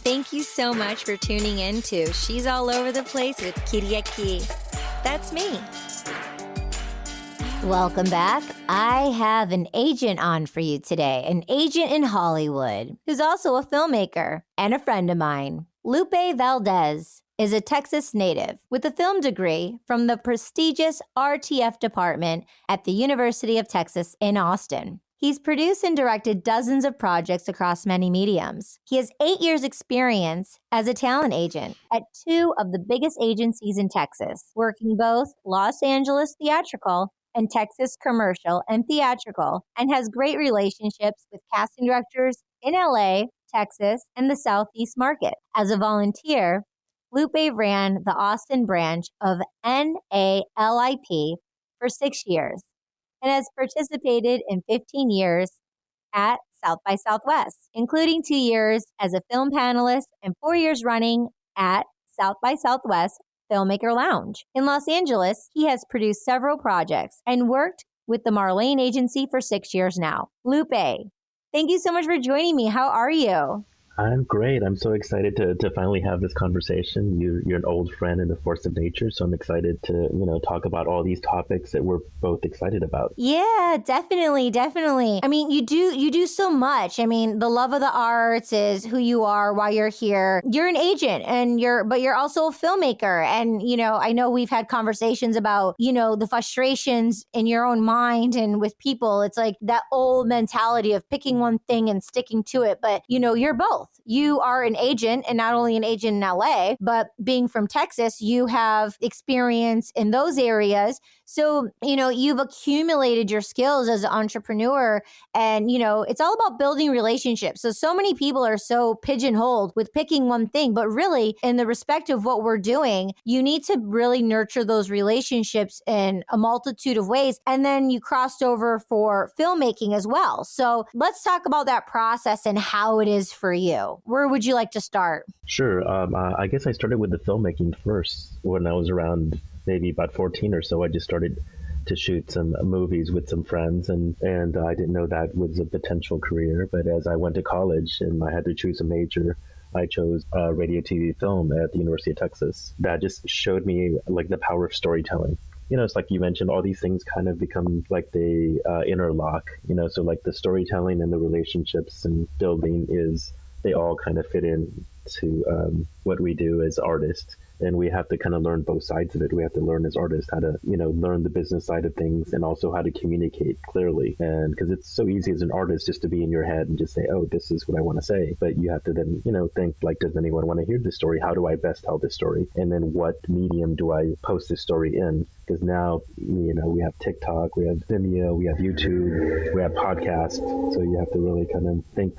Thank you so much for tuning in to She's All Over the Place with Kiriaki. That's me. Welcome back. I have an agent on for you today, an agent in Hollywood who's also a filmmaker and a friend of mine. Lupe Valdez is a Texas native with a film degree from the prestigious RTF department at the University of Texas in Austin. He's produced and directed dozens of projects across many mediums. He has 8 years experience as a talent agent at 2 of the biggest agencies in Texas, working both Los Angeles theatrical and Texas commercial and theatrical, and has great relationships with casting directors in LA, Texas, and the Southeast market. As a volunteer, Lupe ran the Austin branch of NALIP for 6 years and has participated in 15 years at South by Southwest, including 2 years as a film panelist and 4 years running at South by Southwest Filmmaker Lounge. In Los Angeles, he has produced several projects and worked with the Marlene Agency for 6 years now. Lupe, thank you so much for joining me. How are you? I'm great. I'm so excited to finally have this conversation. You're an old friend and a force of nature, so I'm excited to, talk about all these topics that we're both excited about. Yeah, definitely. I mean, you do so much. I mean, the love of the arts is who you are while you're here. You're an agent but you're also a filmmaker. And, I know we've had conversations about, the frustrations in your own mind and with people. It's like that old mentality of picking one thing and sticking to it. But, you're both. You are an agent, and not only an agent in LA, but being from Texas, you have experience in those areas. So, you've accumulated your skills as an entrepreneur, and, it's all about building relationships. So many people are so pigeonholed with picking one thing, but really in the respect of what we're doing, you need to really nurture those relationships in a multitude of ways. And then you crossed over for filmmaking as well. So let's talk about that process and how it is for you. Where would you like to start? Sure. I guess I started with the filmmaking first when I was around maybe about 14 or so. I just started to shoot some movies with some friends, and I didn't know that was a potential career. But as I went to college and I had to choose a major, I chose radio, TV, film at the University of Texas. That just showed me like the power of storytelling. It's like you mentioned, all these things kind of become like they interlock, so like the storytelling and the relationships and building they all kind of fit in to what we do as artists. And we have to kind of learn both sides of it. We have to learn as artists how to, learn the business side of things and also how to communicate clearly. And because it's so easy as an artist just to be in your head and just say, oh, this is what I want to say. But you have to then, think like, does anyone want to hear this story? How do I best tell this story? And then what medium do I post this story in? Because now, we have TikTok, we have Vimeo, we have YouTube, we have podcasts. So you have to really kind of think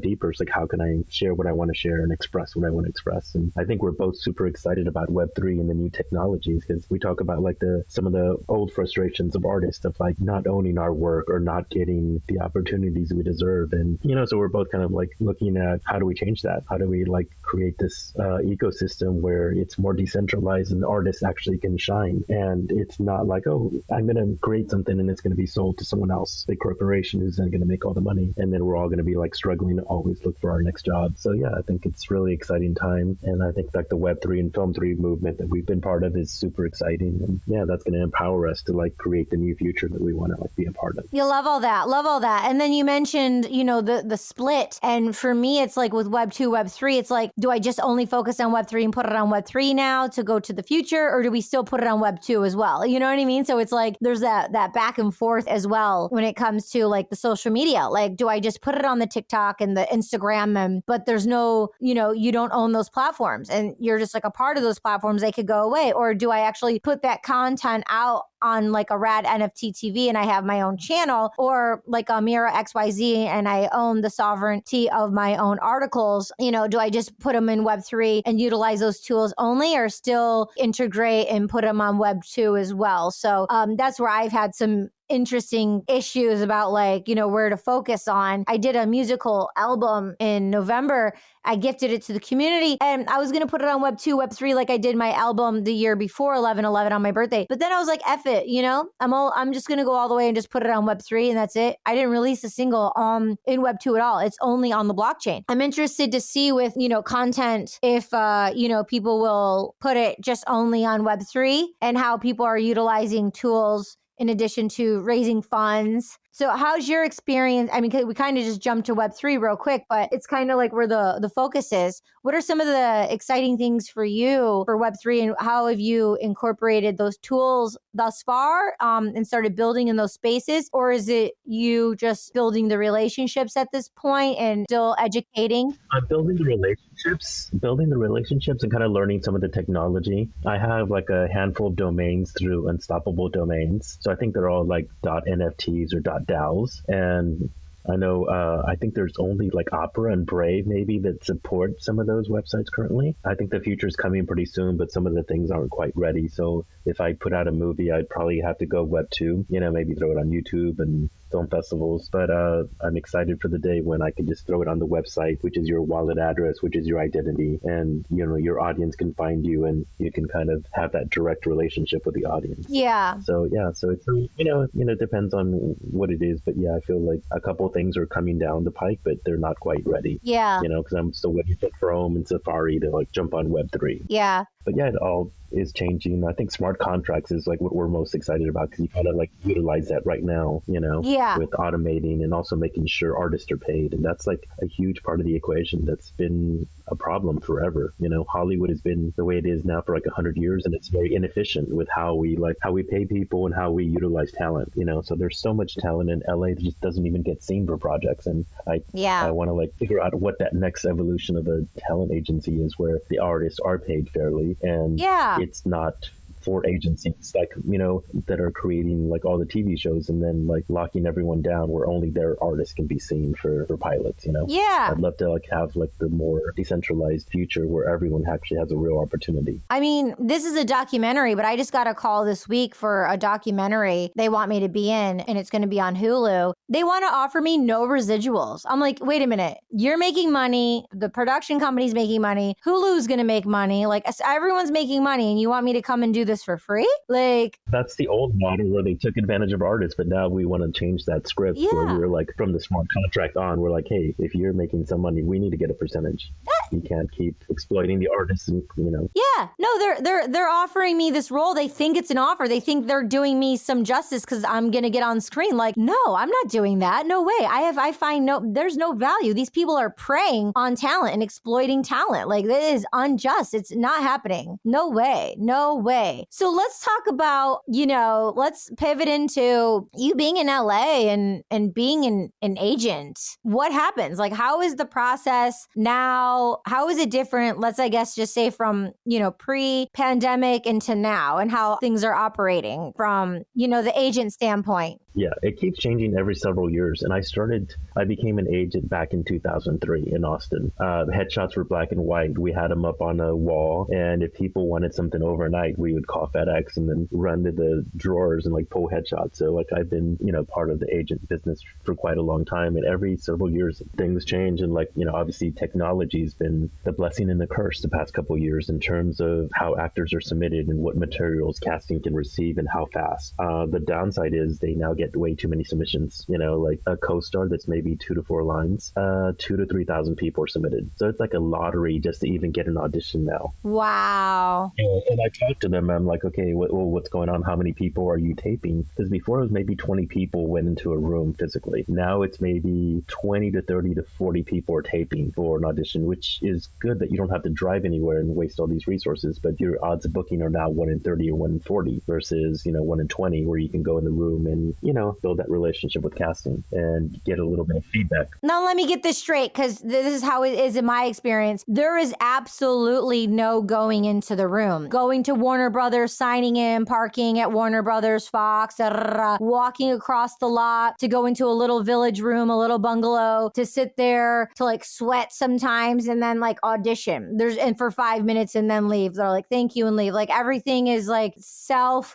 deeper. It's like, how can I share what I want to share and express what I want to express? And I think we're both super excited about Web3 and the new technologies, because we talk about like some of the old frustrations of artists of like not owning our work or not getting the opportunities we deserve. And, so we're both kind of like looking at how do we change that? How do we like create this ecosystem where it's more decentralized and artists actually can shine? And it's not like, oh, I'm going to create something and it's going to be sold to someone else, big corporation who's then going to make all the money. And then we're all going to be like struggling to always look for our next job. So yeah, I think it's really exciting time. And I think like the Web3 and Film 3 movement that we've been part of is super exciting. And yeah, that's going to empower us to like create the new future that we want to like be a part of. You love all that. And then you mentioned, the split. And for me, it's like with Web 2, Web 3, it's like, do I just only focus on Web 3 and put it on Web 3 now to go to the future? Or do we still put it on Web 2 as well? You know what I mean? So it's like, there's that back and forth as well when it comes to like the social media. Like, do I just put it on the TikTok and the Instagram, but there's no, you don't own those platforms and you're just like a part of those platforms, they could go away? Or do I actually put that content out on like a rad NFT TV and I have my own channel, or like a Mira XYZ and I own the sovereignty of my own articles? Do I just put them in Web3 and utilize those tools only, or still integrate and put them on Web2 as well? So that's where I've had some interesting issues about like, where to focus on. I did a musical album in November. I gifted it to the community and I was going to put it on Web 2, Web 3 like I did my album the year before 11/11 on my birthday. But then I was like, F it, I'm just going to go all the way and just put it on Web 3 and that's it. I didn't release a single in Web 2 at all. It's only on the blockchain. I'm interested to see with, content if, people will put it just only on Web 3 and how people are utilizing tools in addition to raising funds. So how's your experience? I mean, we kind of just jumped to Web3 real quick, but it's kind of like where the focus is. What are some of the exciting things for you for Web3 and how have you incorporated those tools thus far and started building in those spaces? Or is it you just building the relationships at this point and still educating? I'm building the relationships and kind of learning some of the technology. I have like a handful of domains through Unstoppable Domains. So I think they're all like .nfts or .dals. And I know, I think there's only like Opera and Brave maybe that support some of those websites currently. I think the future is coming pretty soon, but some of the things aren't quite ready. So if I put out a movie, I'd probably have to go Web 2, maybe throw it on YouTube and film festivals. But I'm excited for the day when I can just throw it on the website, which is your wallet address, which is your identity. And, your audience can find you and you can kind of have that direct relationship with the audience. Yeah. So it's, it depends on what it is. But yeah, I feel like a couple of things are coming down the pike, but they're not quite ready. Yeah. Because I'm still waiting for Chrome and Safari to like jump on Web 3. Yeah. But yeah, it all is changing. I think smart contracts is like what we're most excited about because you kind of like utilize that right now, with automating and also making sure artists are paid. And that's like a huge part of the equation that's been a problem forever. Hollywood has been the way it is now for like 100 years and it's very inefficient with how we pay people and how we utilize talent, so there's so much talent in LA that just doesn't even get seen for projects. And I want to like figure out what that next evolution of a talent agency is where the artists are paid fairly and it's not for agencies like that are creating like all the TV shows and then like locking everyone down where only their artists can be seen for pilots. I'd love to like have like the more decentralized future where everyone actually has a real opportunity. I mean, this is a documentary, but I just got a call this week for a documentary they want me to be in, and it's going to be on Hulu. They want to offer me no residuals. I'm like, wait a minute, you're making money, the production company's making money, Hulu's going to make money, like everyone's making money, and you want me to come and do this for free? Like, that's the old model where they took advantage of artists, but now we want to change that script where we're like from the smart contract on, we're like, hey, if you're making some money, we need to get a percentage. You can't keep exploiting the artists and Yeah, no, they're offering me this role. They think it's an offer. They think they're doing me some justice because I'm gonna get on screen. Like, no, I'm not doing that. No way. I find there's no value. These people are preying on talent and exploiting talent. Like, that is unjust. It's not happening. No way. No way. So let's talk about, let's pivot into you being in LA and being an agent. What happens? Like, how is the process now? How is it different? Let's, I guess, just say from, pre-pandemic into now and how things are operating from, the agent standpoint. Yeah, it keeps changing every several years. And I became an agent back in 2003 in Austin. Headshots were black and white. We had them up on a wall. And if people wanted something overnight, we would call FedEx and then run to the drawers and like pull headshots. So like I've been, part of the agent business for quite a long time. And every several years, things change. And like, obviously technology's been the blessing and the curse the past couple of years in terms of how actors are submitted and what materials casting can receive and how fast. The downside is they now get way too many submissions, like a co-star that's maybe 2 to 4 lines, 2,000 to 3,000 people are submitted. So it's like a lottery just to even get an audition now. Wow. And I talked to them. I'm like, okay, what's going on? How many people are you taping? Because before it was maybe 20 people went into a room physically. Now it's maybe 20 to 30 to 40 people are taping for an audition, which is good that you don't have to drive anywhere and waste all these resources. But your odds of booking are now 1 in 30 or 1 in 40 versus, 1 in 20 where you can go in the room and, build that relationship with casting and get a little bit of feedback. Now, let me get this straight, because this is how it is in my experience. There is absolutely no going into the room. Going to Warner Brothers, signing in, parking at Warner Brothers, Fox, walking across the lot to go into a little village room, a little bungalow, to sit there, to like sweat sometimes and then like audition. And for 5 minutes and then leave. They're like, thank you, and leave. Like everything is like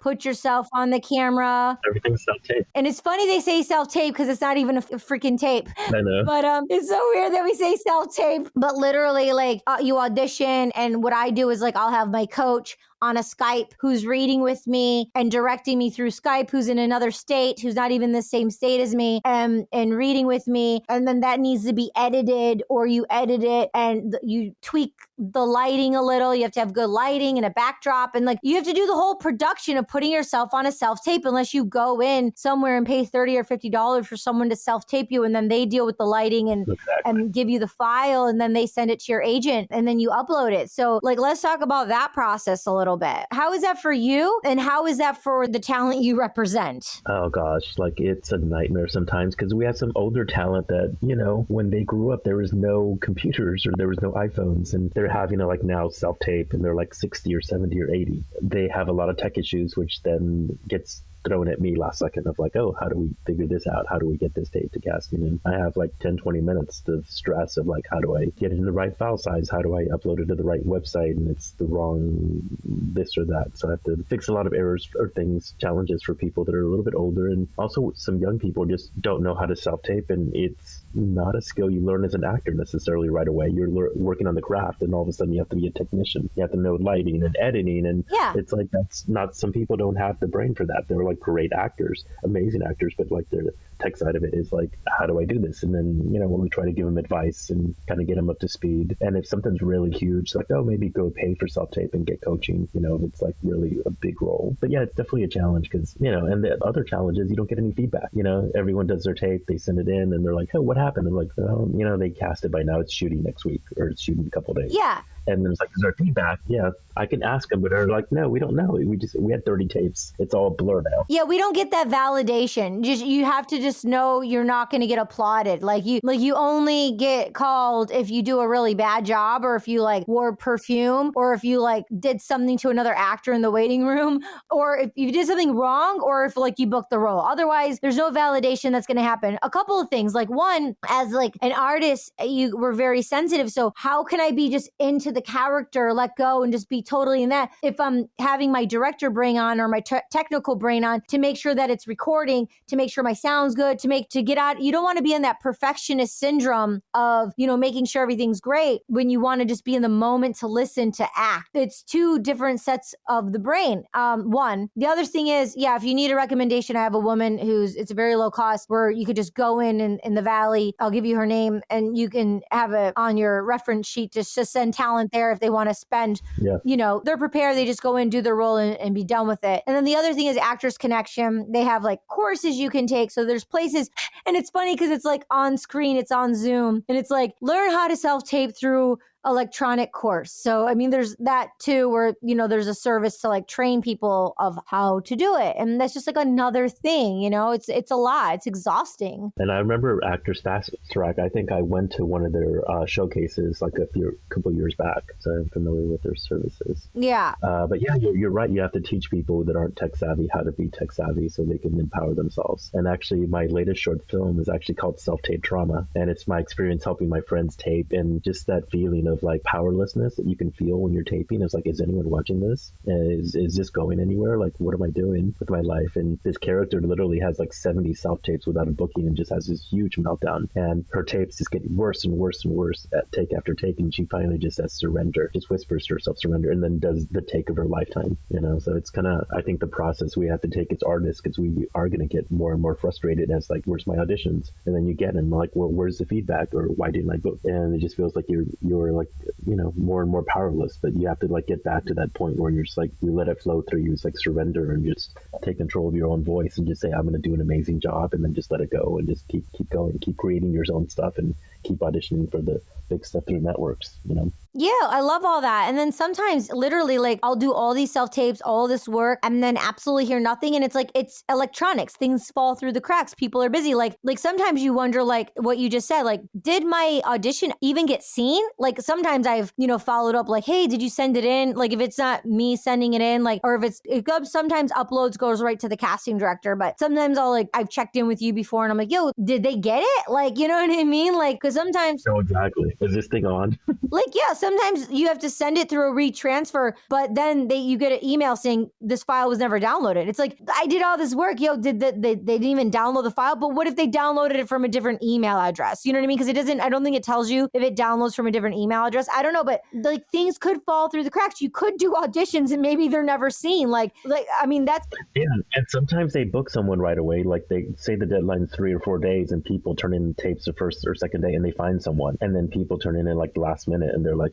put yourself on the camera. Everything's self-taped. Right. And it's funny they say self-tape because it's not even a freaking tape. I know. But it's so weird that we say self-tape. But literally, like, you audition, and what I do is, like, I'll have my coach on a Skype who's reading with me and directing me through Skype, who's in another state, who's not even the same state as me, and reading with me. And then that needs to be edited, or you edit it and you tweak the lighting a little. You have to have good lighting and a backdrop. And like, you have to do the whole production of putting yourself on a self-tape, unless you go in somewhere and pay $30 or $50 for someone to self-tape you. And then they deal with the lighting and give you the file, and then they send it to your agent, and then you upload it. So like, let's talk about that process a little bit. How is that for you? And how is that for the talent you represent? Oh gosh, like, it's a nightmare sometimes, because we have some older talent that, you know, when they grew up, there was no computers or there was no iPhones, and they're having to like now self-tape, and they're like 60 or 70 or 80. They have a lot of tech issues, which then gets thrown at me last second of like, oh, how do we figure this out? How do we get this tape to casting? And I have like 10, 20 minutes of stress of like, how do I get it in the right file size? How do I upload it to the right website? And it's the wrong this or that. So I have to fix a lot of errors or things, challenges for people that are a little bit older. And also some young people just don't know how to self-tape. And it's not a skill you learn as an actor necessarily right away. You're working on the craft, and all of a sudden you have to be a technician. You have to know lighting and editing. And it's like, that's not, some people don't have the brain for that. They're like great actors, amazing actors, but like their tech side of it is like, how do I do this? And then, you know, when we try to give them advice and kind of get them up to speed, and if something's really huge, like, oh, maybe go pay for self-tape and get coaching, you know, if it's like really a big role. But yeah, it's definitely a challenge, because, you know, and the other challenge is you don't get any feedback. You know, everyone does their tape, they send it in, and they're like, oh, what happened? And like, oh, you know, they cast it by now, it's shooting next week, or it's shooting a couple of days. Yeah. And there's like, is there feedback? Yeah, I can ask them, but they're like, no, we don't know. We had 30 tapes. It's all blurred out. Yeah, we don't get that validation. Just, you have to just know you're not going to get applauded. Like you only get called if you do a really bad job, or if you like wore perfume, or if you like did something to another actor in the waiting room, or if you did something wrong, or if like you booked the role. Otherwise, there's no validation that's going to happen. A couple of things. Like, one, as like an artist, you were very sensitive. So how can I be just into the character, let go, and just be totally in that? If I'm having my director brain on, or my technical brain on, to make sure that it's recording, to make sure my sound's good, to get out, you don't want to be in that perfectionist syndrome of, you know, making sure everything's great, when you want to just be in the moment to listen, to act. It's two different sets of the brain. One. The other thing is, yeah, if you need a recommendation, I have a woman it's a very low cost, where you could just go in the Valley. I'll give you her name, and you can have it on your reference sheet, just send talent there if they want to spend, you know, they're prepared. They just go in, do their role, and be done with it. And then the other thing is Actors Connection. They have like courses you can take. So there's places, and it's funny because it's like on screen, it's on Zoom, and it's like, learn how to self-tape through electronic course. So, I mean, there's that too, where, you know, there's a service to like train people of how to do it. And that's just like another thing, you know, it's a lot. It's exhausting. And I remember Actors Fast Track. I think I went to one of their showcases like a couple years back. So I'm familiar with their services. Yeah. But yeah, you're right. You have to teach people that aren't tech savvy how to be tech savvy so they can empower themselves. And actually, my latest short film is actually called Self-Tape Trauma. And it's my experience helping my friends tape, and just that feeling of like powerlessness that you can feel when you're taping. It's like, is anyone watching this? Is this going anywhere? Like, what am I doing with my life? And this character literally has like 70 self-tapes without a booking, and just has this huge meltdown. And her tapes just get worse and worse and worse at take after take. And she finally just says surrender, just whispers to herself surrender, and then does the take of her lifetime, you know? So it's kind of, I think the process we have to take as artists, because we are going to get more and more frustrated as like, where's my auditions? And then you get them like, well, where's the feedback? Or why didn't I book? And it just feels like you're like, you know, more and more powerless. But you have to like get back to that point where you're just like, you let it flow through you. It's like surrender, and just take control of your own voice, and just say, I'm going to do an amazing job, and then just let it go, and just keep going, keep creating your own stuff, and keep auditioning for the big stuff through networks, you know? Yeah, I love all that. And then sometimes literally like I'll do all these self-tapes, all this work, and then absolutely hear nothing. And it's like, it's electronics. Things fall through the cracks. People are busy. Like sometimes you wonder, like what you just said, like, did my audition even get seen? Like sometimes I've, you know, followed up like, hey, did you send it in? Like if it's not me sending it in, like, or if sometimes uploads goes right to the casting director. But sometimes I've checked in with you before, and I'm like, yo, did they get it? Like, you know what I mean? Like, cause sometimes. Oh, exactly. Is this thing on? Like, yeah, sometimes you have to send it through a retransfer, but then you get an email saying this file was never downloaded. It's like, I did all this work. They didn't even download the file, but what if they downloaded it from a different email address? You know what I mean? Because I don't think it tells you if it downloads from a different email address. I don't know, but like things could fall through the cracks. You could do auditions and maybe they're never seen. That's... Yeah, and sometimes they book someone right away. Like they say the deadline's 3 or 4 days and people turn in tapes the first or second day and they find someone. And then people turn in like the last minute and they're like,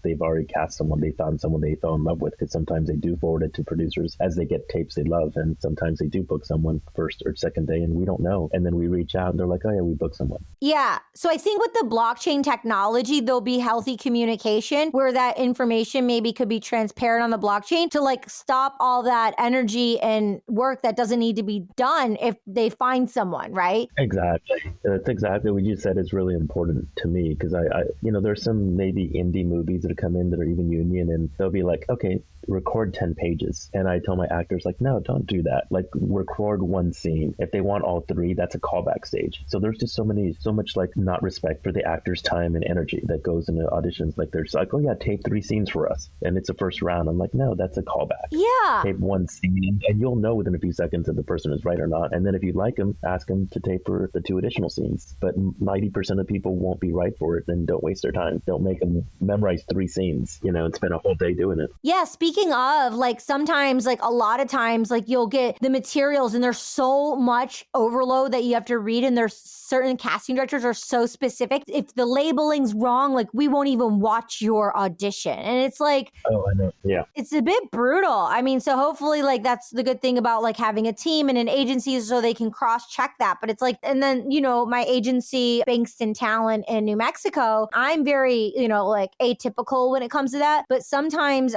they've already cast someone. They found someone they fell in love with, because sometimes they do forward it to producers as they get tapes they love. And sometimes they do book someone first or second day and we don't know. And then we reach out and they're like, oh yeah, we booked someone. Yeah. So I think with the blockchain technology, there'll be healthy communication where that information maybe could be transparent on the blockchain to like stop all that energy and work that doesn't need to be done if they find someone, right? Exactly. That's exactly what you said is really important to me, because I there's some maybe indie movies that come in that are even union and they'll be like, okay, record 10 pages. And I tell my actors like, no, don't do that. Like record one scene. If they want all 3, that's a callback stage. So there's just so much like not respect for the actor's time and energy that goes into auditions. Like they're just like, oh yeah, tape 3 scenes for us. And it's the first round. I'm like, no, that's a callback. Yeah. Tape one scene and you'll know within a few seconds if the person is right or not. And then if you like them, ask them to tape for the 2 additional scenes. But 90% of people won't be right for it, then don't waste their time. Don't make them memorize 3 scenes, and spend a whole day doing it. Yeah. Speaking of, like sometimes, like a lot of times, like you'll get the materials and there's so much overload that you have to read, and there's certain casting directors are so specific. If the labeling's wrong, like we won't even watch your audition. And it's like, oh, I know. Yeah. It's a bit brutal. I mean, so hopefully like that's the good thing about like having a team and an agency so they can cross-check that. But it's like, and then, my agency, Bankston Talent in New Mexico, I'm very, like atypical when it comes to that. But sometimes,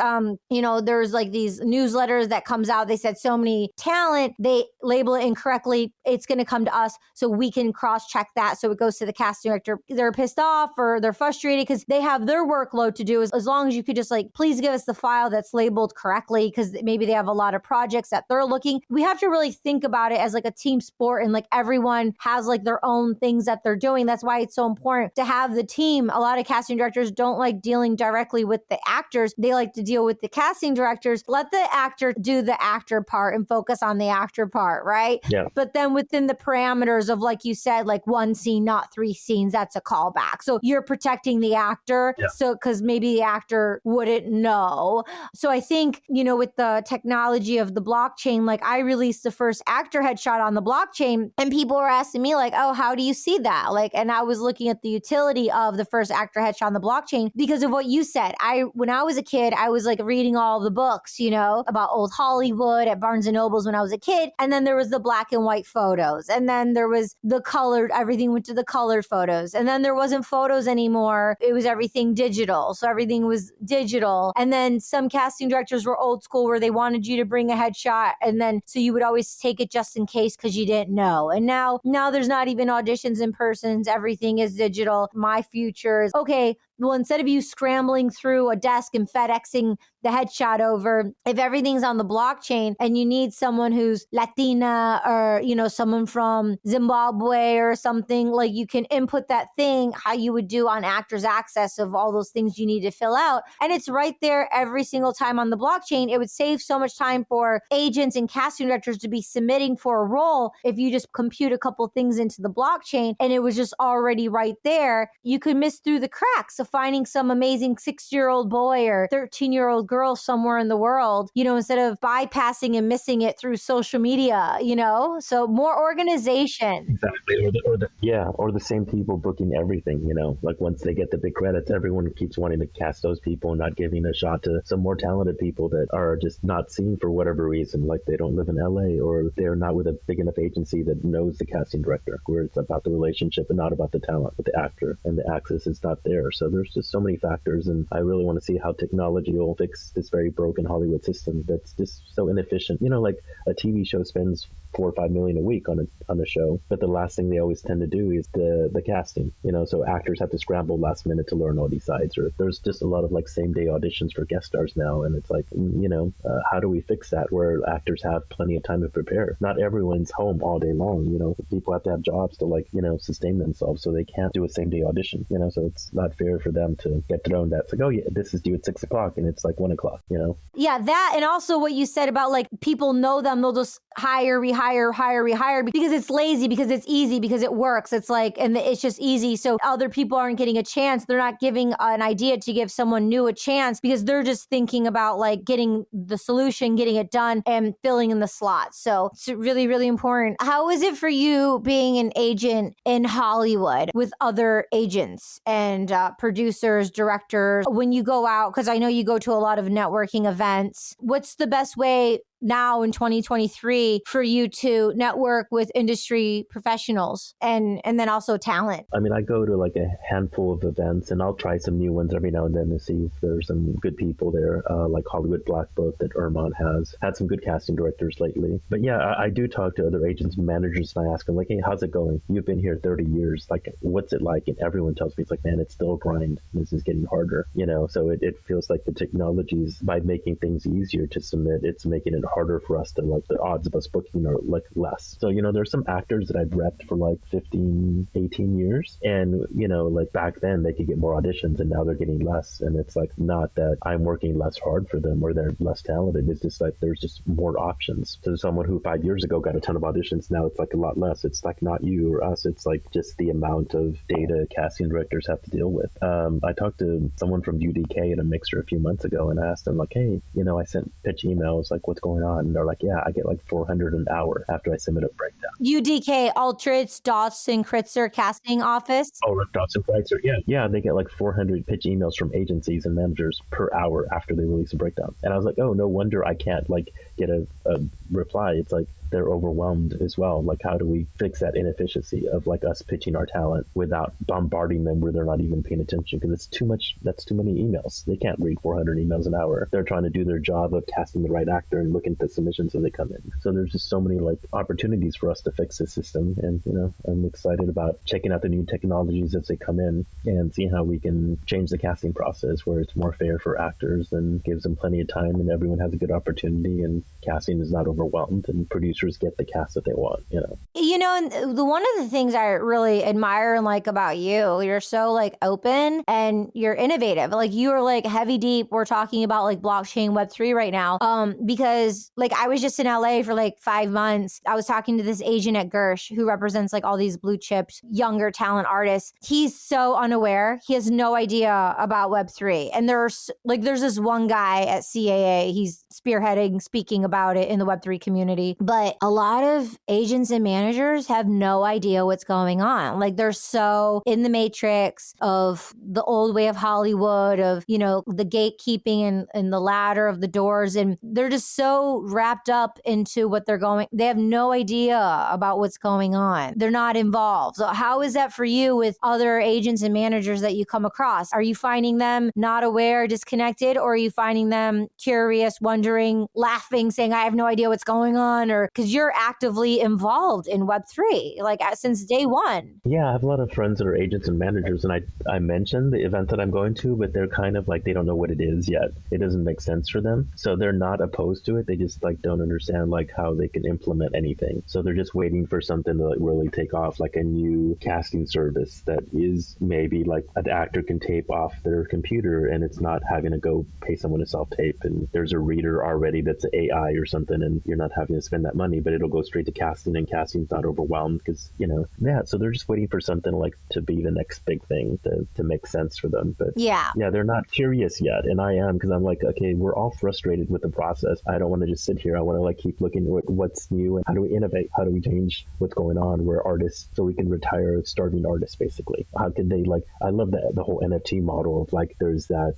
there's like these newsletters that comes out. They said so many talent, they label it incorrectly. It's going to come to us so we can cross-check that. So it goes to the casting director. They're pissed off or they're frustrated because they have their workload to do. As long as you could just like, please give us the file that's labeled correctly, because maybe they have a lot of projects that they're looking. We have to really think about it as like a team sport, and like everyone has like their own things that they're doing. That's why it's so important to have the team. A lot of casting directors don't like dealing directly with the actors. They like to deal with the casting directors. Let the actor do the actor part and focus on the actor part, right? Yeah. But then within the parameters of, like you said, like 1 scene, not 3 scenes, that's a callback. So you're protecting the actor. Yeah. So, because maybe the actor wouldn't know. So I think, with the technology of the blockchain, like I released the first actor headshot on the blockchain and people were asking me like, oh, how do you see that? Like, and I was looking at the utility of the first actor headshot on the blockchain because of what you said. When I was a kid, I was like reading all the books, about old Hollywood at Barnes and Nobles when I was a kid. And then there was the black and white photos. And then there was the colored, everything went to the colored photos. And then there wasn't photos anymore. It was everything digital. So everything was digital. And then some casting directors were old school where they wanted you to bring a headshot. And then, so you would always take it just in case because you didn't know. And now there's not even auditions in persons. Everything is digital. My future is, okay, well, instead of you scrambling through a desk and FedExing the headshot over, if everything's on the blockchain and you need someone who's Latina or, someone from Zimbabwe or something, like you can input that thing how you would do on Actors Access of all those things you need to fill out. And it's right there every single time on the blockchain. It would save so much time for agents and casting directors to be submitting for a role if you just compute a couple things into the blockchain and it was just already right there. You could miss through the cracks of finding some amazing 6-year-old boy or 13-year-old girl somewhere in the world, instead of bypassing and missing it through social media, so more organization. Exactly. Or the same people booking everything, like once they get the big credits, everyone keeps wanting to cast those people and not giving a shot to some more talented people that are just not seen for whatever reason, like they don't live in LA or they're not with a big enough agency that knows the casting director, where it's about the relationship and not about the talent with the actor, and the access is not there. So there's just so many factors, and I really want to see how technology will fix this very broken Hollywood system that's just so inefficient. Like a TV show spends $4 or $5 million a week on a show. But the last thing they always tend to do is the casting, so actors have to scramble last minute to learn all these sides, or there's just a lot of like same day auditions for guest stars now. And it's like, how do we fix that where actors have plenty of time to prepare? Not everyone's home all day long. People have to have jobs to sustain themselves, so they can't do a same day audition, so it's not fair for them to get thrown that. It's like, oh yeah, this is due at 6 o'clock and it's like 1 o'clock, Yeah, that, and also what you said about like people know them, they'll just rehire because it's lazy, because it's easy, because it works. It's like, and it's just easy. So other people aren't getting a chance. They're not giving an idea to give someone new a chance because they're just thinking about like getting the solution, getting it done, and filling in the slots. So it's really, really important. How is it for you being an agent in Hollywood with other agents and producers, directors, when you go out? Because I know you go to a lot of networking events. What's the best way now in 2023 for you to network with industry professionals and then also talent? I mean, I go to like a handful of events and I'll try some new ones every now and then to see if there's some good people there, like Hollywood Black Book that Ermont has had some good casting directors lately. But yeah, I do talk to other agents and managers and I ask them like, hey, how's it going? You've been here 30 years. Like, what's it like? And everyone tells me it's like, man, it's still a grind. This is getting harder, so it feels like the technologies, by making things easier to submit, it's making it harder for us to like the odds of us booking are like less. So, there's some actors that I've repped for like 15, 18 years. And, like back then they could get more auditions and now they're getting less. And it's like, not that I'm working less hard for them or they're less talented. It's just like, there's just more options. To someone who 5 years ago got a ton of auditions, now it's like a lot less. It's like not you or us. It's like just the amount of data casting directors have to deal with. I talked to someone from UDK in a mixer a few months ago and asked them like, hey, I sent pitch emails, like what's going on? And they're like, yeah, I get like 400 an hour after I submit a breakdown. UDK, Altritz, Dodson, Kritzer casting office. Oh, Dodson, Kritzer, yeah. Yeah, they get like 400 pitch emails from agencies and managers per hour after they release a breakdown. And I was like, oh, no wonder I can't like get a reply. It's like, they're overwhelmed as well. Like, how do we fix that inefficiency of like us pitching our talent without bombarding them where they're not even paying attention? Because it's too much. That's too many emails. They can't read 400 emails an hour. They're trying to do their job of casting the right actor and looking at the submissions as they come in. So there's just so many like opportunities for us to fix this system. And, I'm excited about checking out the new technologies as they come in and seeing how we can change the casting process where it's more fair for actors and gives them plenty of time and everyone has a good opportunity and casting is not overwhelmed and producers get the cast that they want, And one of the things I really admire and like about you're so like open and you're innovative. Like you are like heavy deep. We're talking about like blockchain Web3 right now. Because like I was just in LA for like 5 months. I was talking to this agent at Gersh who represents like all these blue chips, younger talent artists. He's so unaware. He has no idea about Web3. And there's this one guy at CAA. He's spearheading, speaking about it in the Web3 community. But a lot of agents and managers have no idea what's going on. Like they're so in the matrix of the old way of Hollywood, of, the gatekeeping and the ladder of the doors. And they're just so wrapped up into what they have no idea about what's going on. They're not involved. So how is that for you with other agents and managers that you come across? Are you finding them not aware, disconnected, or are you finding them curious, wondering, laughing, saying, I have no idea what's going on? Or because you're actively involved in Web3, like since day one. Yeah, I have a lot of friends that are agents and managers, and I mentioned the event that I'm going to, but they're kind of like, they don't know what it is yet. It doesn't make sense for them. So they're not opposed to it. They just like don't understand like how they can implement anything. So they're just waiting for something to like really take off, like a new casting service that is maybe like an actor can tape off their computer and it's not having to go pay someone to self-tape. And there's a reader already that's AI or something, and you're not having to spend that money, but it'll go straight to casting and casting's not overwhelmed because, so they're just waiting for something like to be the next big thing to make sense for them. But yeah, they're not curious yet. And I am, because I'm like, okay, we're all frustrated with the process. I don't want to just sit here. I want to like keep looking at what's new and how do we innovate? How do we change what's going on? We're artists, so we can retire starving artists, basically. How could they I love the whole NFT model of like, there's that,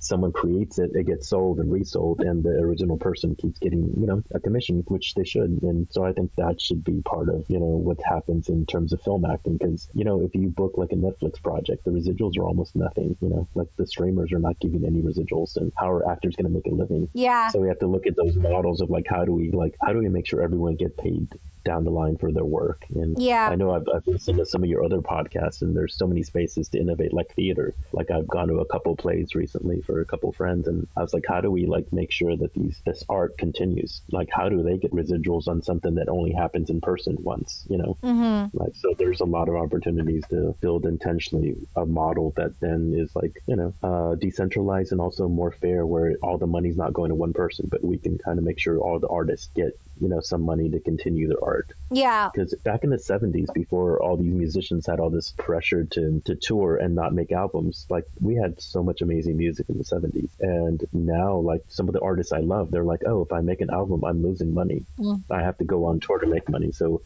someone creates it, it gets sold and resold, and the original person keeps getting, a commission, which they should. should. And so I think that should be part of, what happens in terms of film acting. Because, if you book like a Netflix project, the residuals are almost nothing, like the streamers are not giving any residuals, and how are actors going to make a living? Yeah. So we have to look at those models of like, how do we make sure everyone get paid down the line for their work? And yeah, I know I've listened to some of your other podcasts, and there's so many spaces to innovate, like theater. Like I've gone to a couple plays recently for a couple friends, and I was like, how do we like make sure that this art continues? Like, how do they get residuals on something that only happens in person once? Like, so there's a lot of opportunities to build intentionally a model that then is like, decentralized and also more fair, where all the money's not going to one person, but we can kind of make sure all the artists get some money to continue their art. Yeah. Because back in the 70s, before all these musicians had all this pressure to tour and not make albums, like we had so much amazing music in the 70s. And now, like some of the artists I love, they're like, oh, if I make an album, I'm losing money. I have to go on tour to make money. So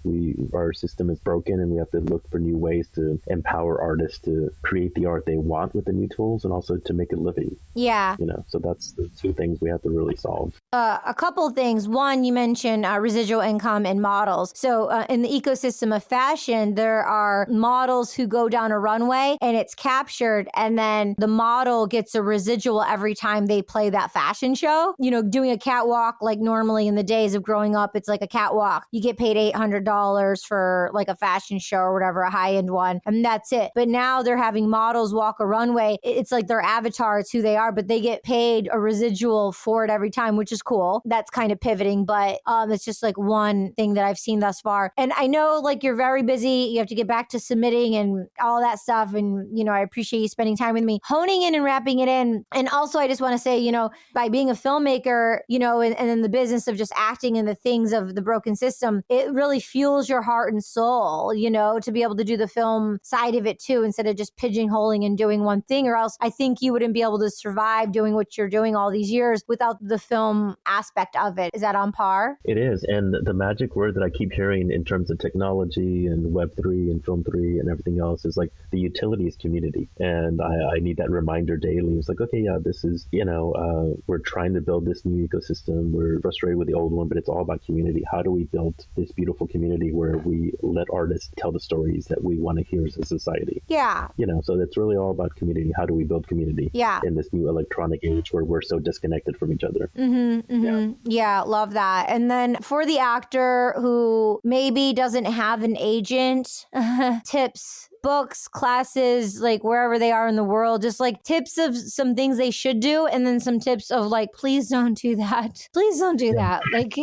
our system is broken, and we have to look for new ways to empower artists to create the art they want with the new tools, and also to make a living. Yeah. So that's the two things we have to really solve. A couple of things. One, you mentioned residual income and models. So in the ecosystem of fashion, there are models who go down a runway and it's captured, and then the model gets a residual every time they play that fashion show. Doing a catwalk, like normally in the days of growing up, it's like a catwalk. You get paid $800 for like a fashion show or whatever, a high-end one, and that's it. But now they're having models walk a runway. It's like their avatar, it's who they are, but they get paid a residual for it every time, which is cool. That's kind of pivoting, but it's just like one thing that I've seen thus far. And I know like you're very busy. You have to get back to submitting and all that stuff. And, I appreciate you spending time with me, honing in and wrapping it in. And also, I just want to say, by being a filmmaker, and in the business of just acting in the things of the broken system, it really fuels your heart and soul, to be able to do the film side of it too, instead of just pigeonholing and doing one thing, or else I think you wouldn't be able to survive doing what you're doing all these years without the film aspect of it. Is that on par? It is. And the magic word that I keep hearing in terms of technology and Web3 and Film 3 and everything else is like the utilities community. And I need that reminder daily. It's like, okay, yeah, this is, we're trying to build this new ecosystem. We're frustrated with the old one, but it's all about community. How do we build this beautiful community where we let artists tell the stories that we want to hear as a society? Yeah. So it's really all about community. How do we build community in this new electronic age where we're so disconnected from each other? Yeah, love that. And then for the actor who maybe doesn't have an agent, tips, books, classes, like wherever they are in the world, just like tips of some things they should do, and then some tips of like, please don't do that. Please don't do that. Like,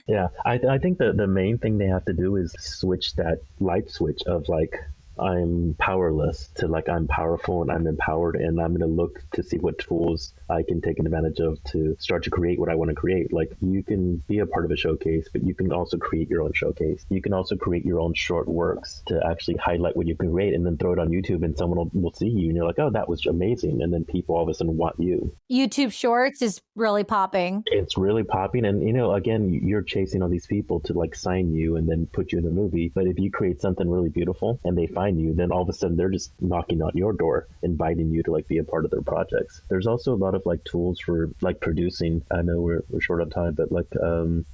yeah, I think the main thing they have to do is switch that light switch of like, I'm powerless to like, I'm powerful and I'm empowered, and I'm going to look to see what tools I can take advantage of to start to create what I want to create. Like, you can be a part of a showcase, but you can also create your own showcase. You can also create your own short works to actually highlight what you can create, and then throw it on YouTube, and someone will see you and you're like, oh, that was amazing. And then people all of a sudden want you. YouTube Shorts is really popping. It's really popping. And, again, you're chasing all these people to like sign you and then put you in a movie. But if you create something really beautiful and they find you, then all of a sudden they're just knocking on your door, inviting you to like be a part of their projects. There's also a lot of like tools for like producing. I know we're short on time, but like No.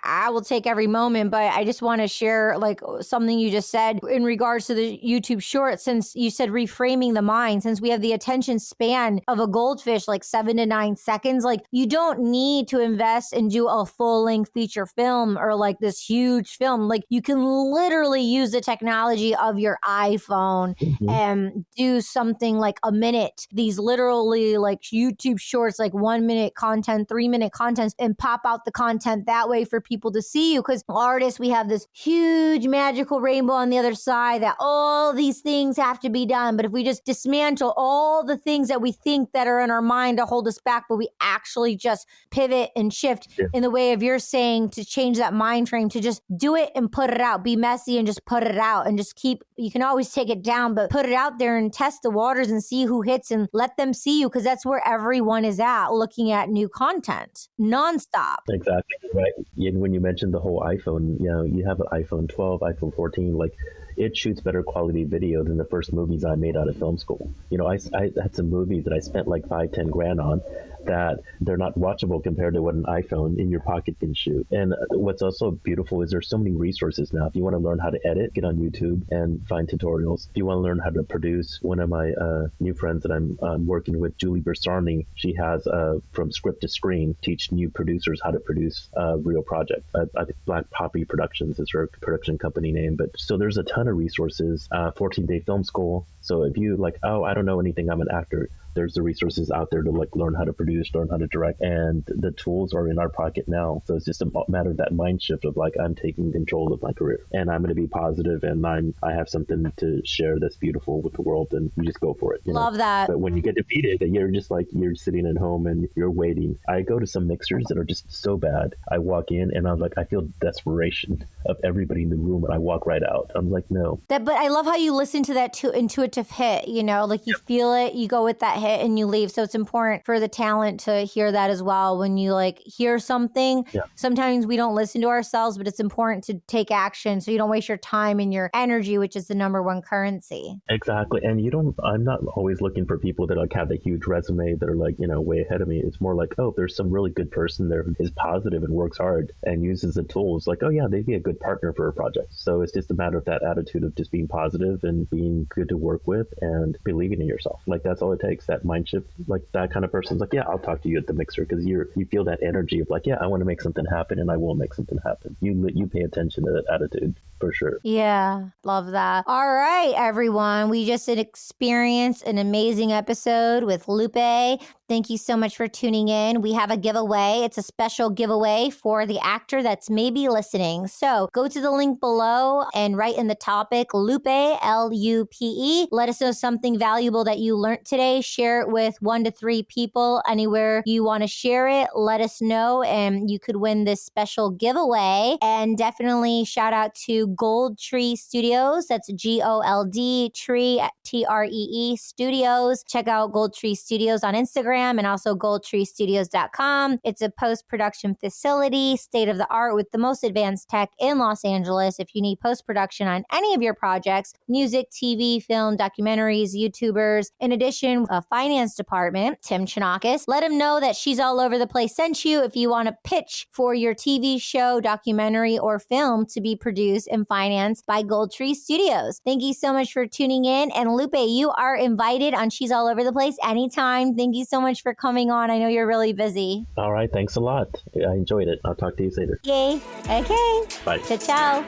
I will take every moment, but I just want to share like something you just said in regards to the YouTube short. Since you said reframing the mind, since we have the attention span of a goldfish, like 7 to 9 seconds, like you don't need to invest and do a full-length feature film or like this huge film. Like you can literally use the technology of your iPhone and do something like a minute. These literally like YouTube shorts, like 1 minute content, 3 minute content, and pop out the content that way for people to see you. Because artists, we have this huge magical rainbow on the other side that all these things have to be done. But if we just dismantle all the things that we think that are in our mind to hold us back, but we actually just pivot and shift in the way of you're saying, to change that mind frame, to just do it and put it out, be messy and just put it out, and just keep, you can always take it down, but put it out there and test the waters and see who hits and let them see you, because that's where everyone is at, looking at new content nonstop. Exactly, right. And when you mentioned the whole iPhone, you have an iPhone 12, iPhone 14, like it shoots better quality video than the first movies I made out of film school. I had some movies that I spent like $5-10 grand on. that they're not watchable compared to what an iPhone in your pocket can shoot. And what's also beautiful is there's so many resources now. If you want to learn how to edit, get on YouTube and find tutorials. If you want to learn how to produce, one of my new friends that I'm working with, Julie Bersarni, she has From Script to Screen, teach new producers how to produce real projects. I think Black Poppy Productions is her production company name. But so there's a ton of resources, 14-day film school. So if you like, oh, I don't know anything, I'm an actor, there's the resources out there to like learn how to produce, learn how to direct, and the tools are in our pocket now. So it's just a matter of that mind shift of like, I'm taking control of my career and I'm going to be positive, and I have something to share that's beautiful with the world, and you just go for it. Love that. But when you get defeated, you're just like, you're sitting at home and you're waiting. I go to some mixers that are just so bad. I walk in and I'm like, I feel desperation of everybody in the room, and I walk right out. I'm like, no. But I love how you listen to that intuitive hit, like you feel it, you go with that hit and you leave. So it's important for the talent to hear that as well. When you like hear something, sometimes we don't listen to ourselves, but it's important to take action so you don't waste your time and your energy, which is the number one currency. Exactly. And I'm not always looking for people that like have a huge resume that are like, way ahead of me. It's more like, oh, there's some really good person there who is positive and works hard and uses the tools. Like, oh yeah, they'd be a good partner for a project. So it's just a matter of that attitude of just being positive and being good to work with and believing in yourself. Like that's all it takes, that mind shift. Like that kind of person's like, yeah, I'll talk to you at the mixer, because you feel that energy of like, yeah, I want to make something happen and I will make something happen. You pay attention to that attitude for sure. Yeah, love that. All right, everyone. We just experienced an amazing episode with Lupe. Thank you so much for tuning in. We have a giveaway. It's a special giveaway for the actor that's maybe listening. So go to the link below and write in the topic Lupe, Lupe. Let us know something valuable that you learned today. Share it with 1 to 3 people. Anywhere you want to share it, let us know, and you could win this special giveaway. And definitely shout out to Gold Tree Studios. That's GOLD Tree, TREE Studios. Check out Gold Tree Studios on Instagram and also goldtreestudios.com. It's a post-production facility, state of the art with the most advanced tech in Los Angeles. If you need post-production on any of your projects, music, TV, film, documentaries, YouTubers, in addition, a finance department, Tim Chonacas, let him know that She's All Over the Place sent you if you want to pitch for your TV show, documentary, or film to be produced and financed by Gold Tree Studios. Thank you so much for tuning in. And Lupe, you are invited on She's All Over the Place anytime. Thank you so much for coming on. I know you're really busy. All right. Thanks a lot. I enjoyed it. I'll talk to you later. Yay. Okay. Bye. Ciao.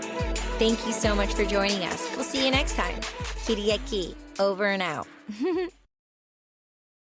Thank you so much for joining us. We'll see you next time. Katie, over and out.